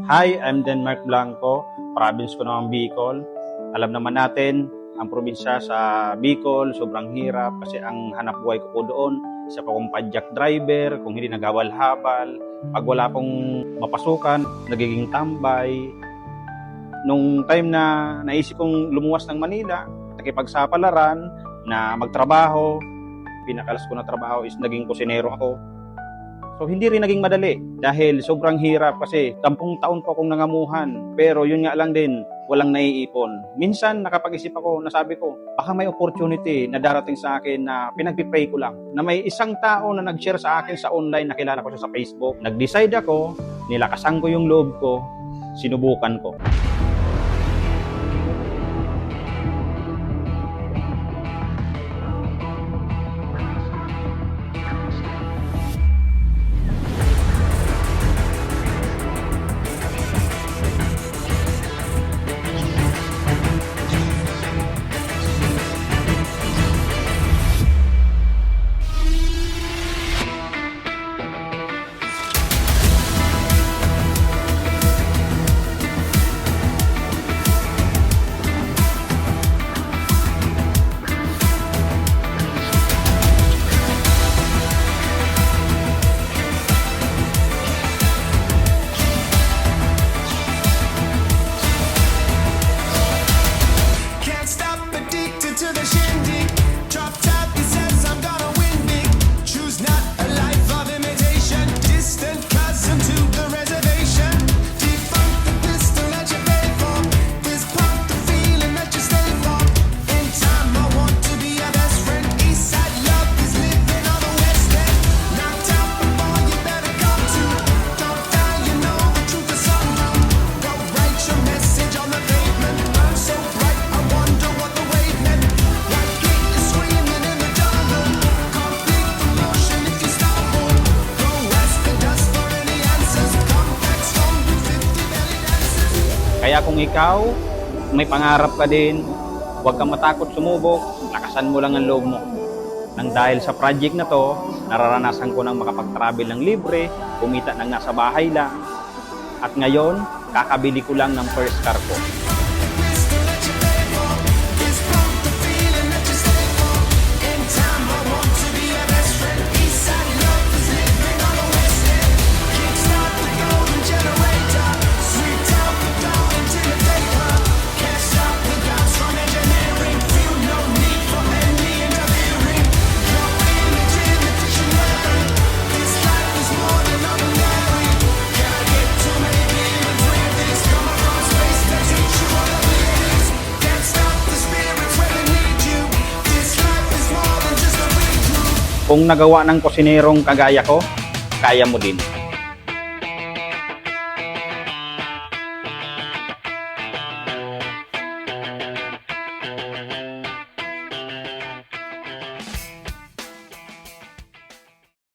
Hi, I'm Denmark Blanco, province ko naman Bicol. Alam naman natin, ang probinsya sa Bicol, sobrang hirap kasi ang hanap buhay ko po doon, isa pa akong padjak driver, kung hindi nagawal-habal. Pag wala akong mapasukan, nagiging tambay. Nung time na naisip kong lumuwas ng Manila, nakipagsapalaran na magtrabaho, pinakalas ko na trabaho is naging kusinero ako. So hindi rin naging madali dahil sobrang hirap kasi 10 taon po akong nangamuhan. Pero yun nga lang din, walang naiipon. Minsan nakapag-isip ako, nasabi ko, baka may opportunity na darating sa akin na pinagpipray ko lang. Na may isang tao na nag-share sa akin sa online, nakilala ko siya sa Facebook. Nag-decide ako, nilakasan ko yung loob ko, sinubukan ko. Kaya kung ikaw, may pangarap ka din, huwag kang matakot sumubok, lakasan mo lang ang loob mo. Nang dahil sa project na to, nararanasan ko nang makapag-travel ng libre, kumita ng nasa bahay lang. At ngayon, kakabili ko lang ng first car ko. Kung nagawa ng kusinerong kagaya ko, kaya mo din.